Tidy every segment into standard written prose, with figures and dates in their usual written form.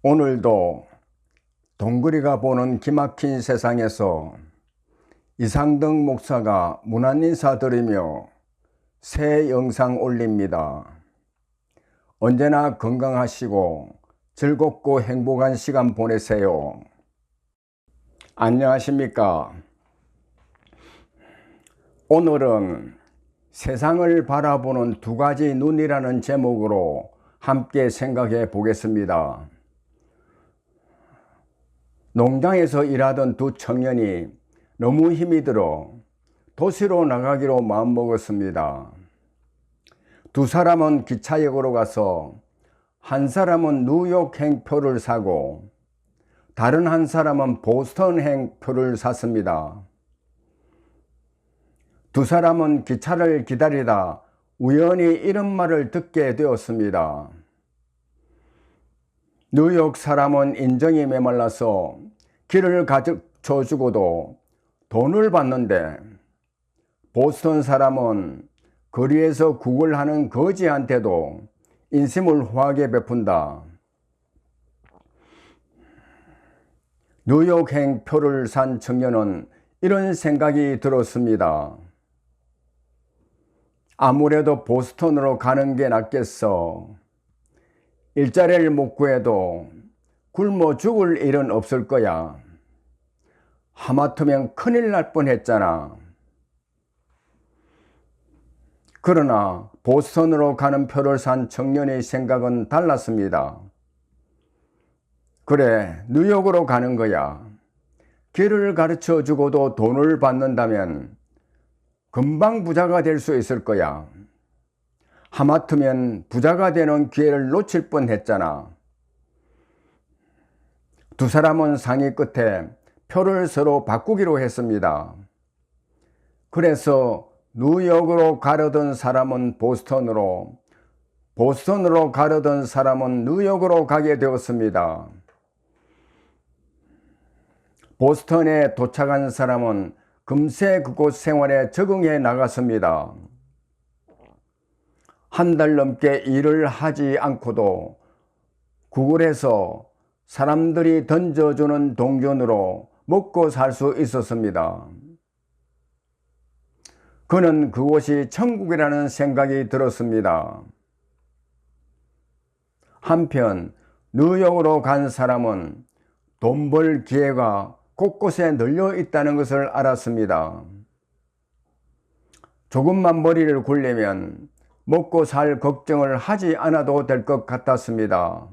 오늘도 동그리가 보는 기막힌 세상에서 이상덕 목사가 문안 인사드리며 새 영상 올립니다. 언제나 건강하시고 즐겁고 행복한 시간 보내세요. 안녕하십니까? 오늘은 세상을 바라보는 두 가지 눈이라는 제목으로 함께 생각해 보겠습니다. 농장에서 일하던 두 청년이 너무 힘이 들어 도시로 나가기로 마음먹었습니다. 두 사람은 기차역으로 가서 한 사람은 뉴욕행 표를 사고 다른 한 사람은 보스턴행 표를 샀습니다. 두 사람은 기차를 기다리다 우연히 이런 말을 듣게 되었습니다. 뉴욕 사람은 인정이 메말라서 길을 가르쳐 주고도 돈을 받는데 보스턴 사람은 거리에서 구걸하는 거지한테도 인심을 후하게 베푼다. 뉴욕행 표를 산 청년은 이런 생각이 들었습니다. 아무래도 보스턴으로 가는 게 낫겠어. 일자리를 못 구해도 굶어 죽을 일은 없을 거야. 하마터면 큰일 날 뻔했잖아. 그러나 보스턴으로 가는 표를 산 청년의 생각은 달랐습니다. 그래, 뉴욕으로 가는 거야. 길을 가르쳐 주고도 돈을 받는다면 금방 부자가 될 수 있을 거야. 하마터면 부자가 되는 기회를 놓칠 뻔했잖아. 두 사람은 상의 끝에 표를 서로 바꾸기로 했습니다. 그래서 뉴욕으로 가려던 사람은 보스턴으로, 보스턴으로 가려던 사람은 뉴욕으로 가게 되었습니다. 보스턴에 도착한 사람은 금세 그곳 생활에 적응해 나갔습니다. 한 달 넘게 일을 하지 않고도 구글에서 사람들이 던져주는 동전으로 먹고 살 수 있었습니다. 그는 그곳이 천국이라는 생각이 들었습니다. 한편 뉴욕으로 간 사람은 돈 벌 기회가 곳곳에 널려 있다는 것을 알았습니다. 조금만 머리를 굴리면 먹고 살 걱정을 하지 않아도 될 것 같았습니다.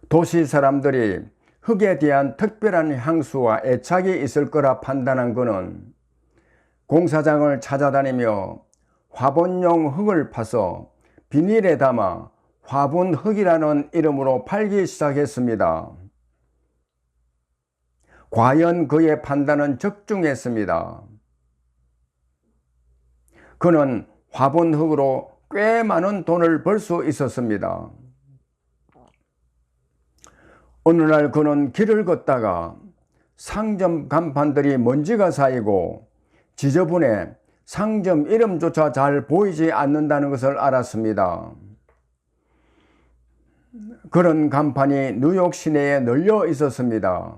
도시 사람들이 흙에 대한 특별한 향수와 애착이 있을 거라 판단한 그는 공사장을 찾아다니며 화분용 흙을 파서 비닐에 담아 화분흙이라는 이름으로 팔기 시작했습니다. 과연 그의 판단은 적중했습니다. 그는 화분흙으로 꽤 많은 돈을 벌 수 있었습니다. 어느 날 그는 길을 걷다가 상점 간판들이 먼지가 쌓이고 지저분해 상점 이름조차 잘 보이지 않는다는 것을 알았습니다. 그런 간판이 뉴욕 시내에 널려 있었습니다.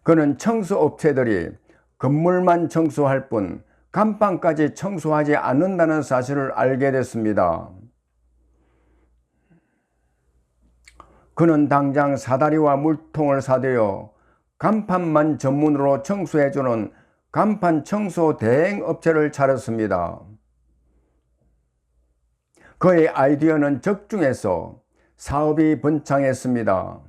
그는 청소업체들이 건물만 청소할 뿐 간판까지 청소하지 않는다는 사실을 알게 됐습니다. 그는 당장 사다리와 물통을 사들여 간판만 전문으로 청소해주는 간판 청소 대행업체를 차렸습니다. 그의 아이디어는 적중해서 사업이 번창했습니다.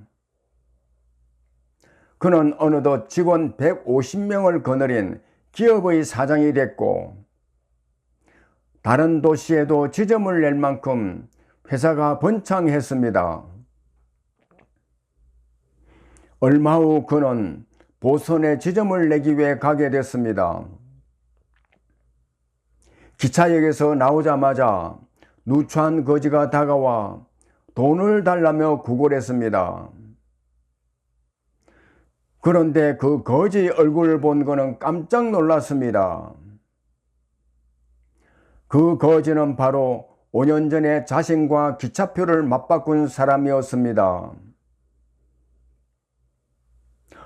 그는 어느덧 직원 150명을 거느린 기업의 사장이 됐고 다른 도시에도 지점을 낼 만큼 회사가 번창했습니다. 얼마 후 그는 보스턴에 지점을 내기 위해 가게 됐습니다. 기차역에서 나오자마자 누추한 거지가 다가와 돈을 달라며 구걸했습니다. 그런데 그 거지 얼굴을 본 그는 깜짝 놀랐습니다. 그 거지는 바로 5년 전에 자신과 기차표를 맞바꾼 사람이었습니다.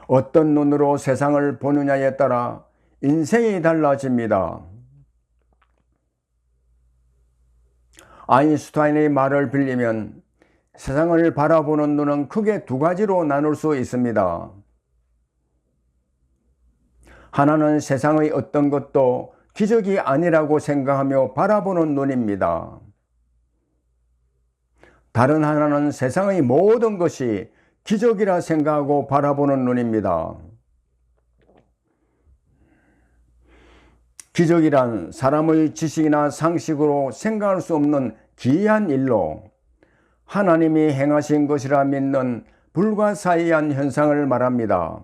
어떤 눈으로 세상을 보느냐에 따라 인생이 달라집니다. 아인슈타인의 말을 빌리면 세상을 바라보는 눈은 크게 두 가지로 나눌 수 있습니다. 하나는 세상의 어떤 것도 기적이 아니라고 생각하며 바라보는 눈입니다. 다른 하나는 세상의 모든 것이 기적이라 생각하고 바라보는 눈입니다. 기적이란 사람의 지식이나 상식으로 생각할 수 없는 기이한 일로 하나님이 행하신 것이라 믿는 불가사의한 현상을 말합니다.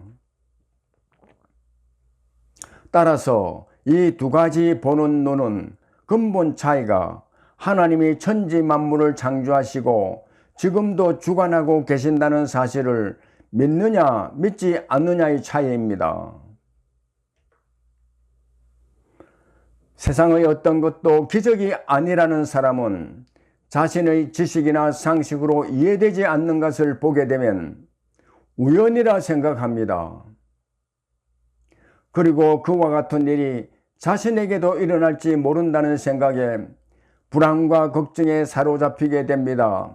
따라서 이 두 가지 보는 눈은 근본 차이가 하나님이 천지 만물을 창조하시고 지금도 주관하고 계신다는 사실을 믿느냐 믿지 않느냐의 차이입니다. 세상의 어떤 것도 기적이 아니라는 사람은 자신의 지식이나 상식으로 이해되지 않는 것을 보게 되면 우연이라 생각합니다. 그리고 그와 같은 일이 자신에게도 일어날지 모른다는 생각에 불안과 걱정에 사로잡히게 됩니다.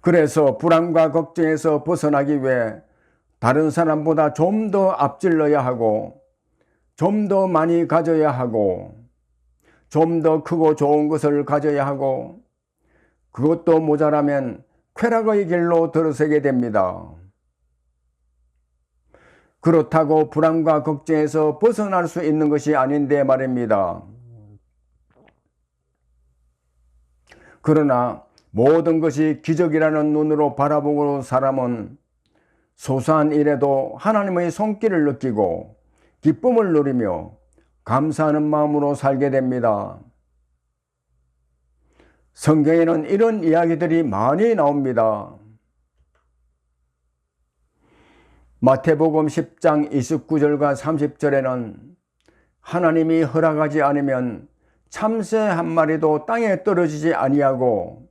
그래서 불안과 걱정에서 벗어나기 위해 다른 사람보다 좀 더 앞질러야 하고 좀 더 많이 가져야 하고 좀 더 크고 좋은 것을 가져야 하고 그것도 모자라면 쾌락의 길로 들어서게 됩니다. 그렇다고 불안과 걱정에서 벗어날 수 있는 것이 아닌데 말입니다. 그러나 모든 것이 기적이라는 눈으로 바라보는 사람은 소소한 일에도 하나님의 손길을 느끼고 기쁨을 누리며 감사하는 마음으로 살게 됩니다. 성경에는 이런 이야기들이 많이 나옵니다. 마태복음 10장 29절과 30절에는 하나님이 허락하지 않으면 참새 한 마리도 땅에 떨어지지 아니하고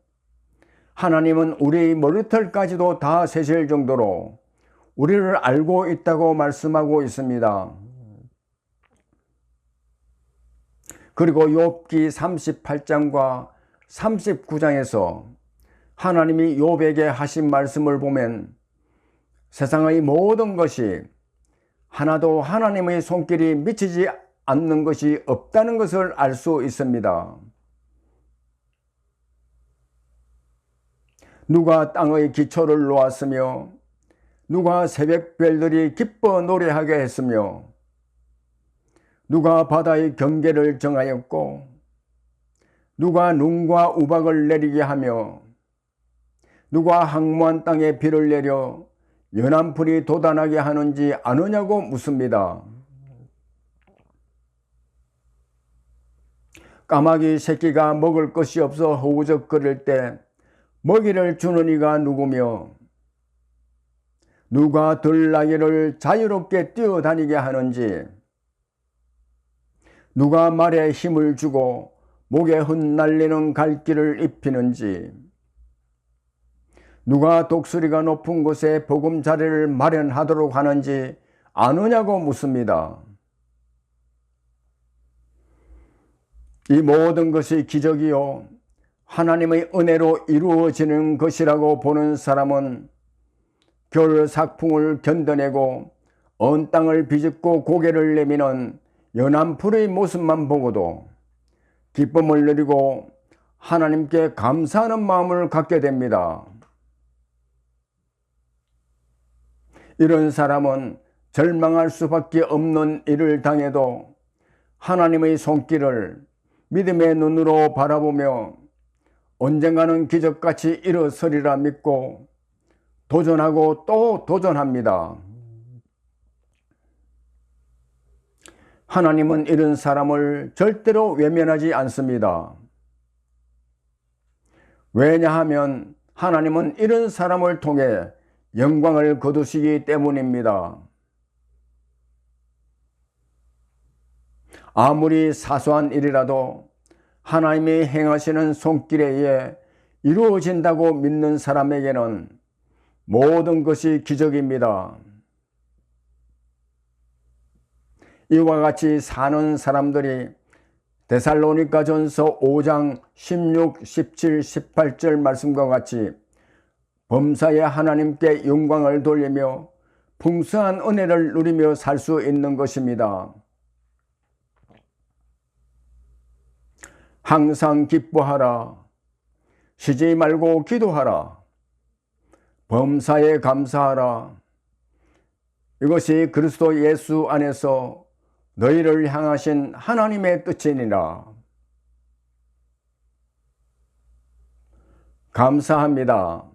하나님은 우리의 머리털까지도 다 세실 정도로 우리를 알고 있다고 말씀하고 있습니다. 그리고 욥기 38장과 39장에서 하나님이 욥에게 하신 말씀을 보면 세상의 모든 것이 하나도 하나님의 손길이 미치지 않는 것이 없다는 것을 알 수 있습니다. 누가 땅의 기초를 놓았으며 누가 새벽별들이 기뻐 노래하게 했으며 누가 바다의 경계를 정하였고 누가 눈과 우박을 내리게 하며 누가 항모한 땅에 비를 내려 연한 풀이 돋아나게 하는지 아느냐고 묻습니다. 까마귀 새끼가 먹을 것이 없어 허우적거릴 때 먹이를 주는 이가 누구며 누가 들나귀를 자유롭게 뛰어다니게 하는지 누가 말에 힘을 주고 목에 흩날리는 갈기를 입히는지 누가 독수리가 높은 곳에 보금자리를 마련하도록 하는지 아느냐고 묻습니다. 이 모든 것이 기적이요 하나님의 은혜로 이루어지는 것이라고 보는 사람은 겨울 삭풍을 견뎌내고 언 땅을 비집고 고개를 내미는 연한 풀의 모습만 보고도 기쁨을 누리고 하나님께 감사하는 마음을 갖게 됩니다. 이런 사람은 절망할 수밖에 없는 일을 당해도 하나님의 손길을 믿음의 눈으로 바라보며 언젠가는 기적같이 일어서리라 믿고 도전하고 또 도전합니다. 하나님은 이런 사람을 절대로 외면하지 않습니다. 왜냐하면 하나님은 이런 사람을 통해 영광을 거두시기 때문입니다. 아무리 사소한 일이라도 하나님이 행하시는 손길에 의해 이루어진다고 믿는 사람에게는 모든 것이 기적입니다. 이와 같이 사는 사람들이 데살로니가전서 5장 16, 17, 18절 말씀과 같이 범사에 하나님께 영광을 돌리며 풍성한 은혜를 누리며 살 수 있는 것입니다. 항상 기뻐하라. 쉬지 말고 기도하라. 범사에 감사하라. 이것이 그리스도 예수 안에서 너희를 향하신 하나님의 뜻이니라. 감사합니다.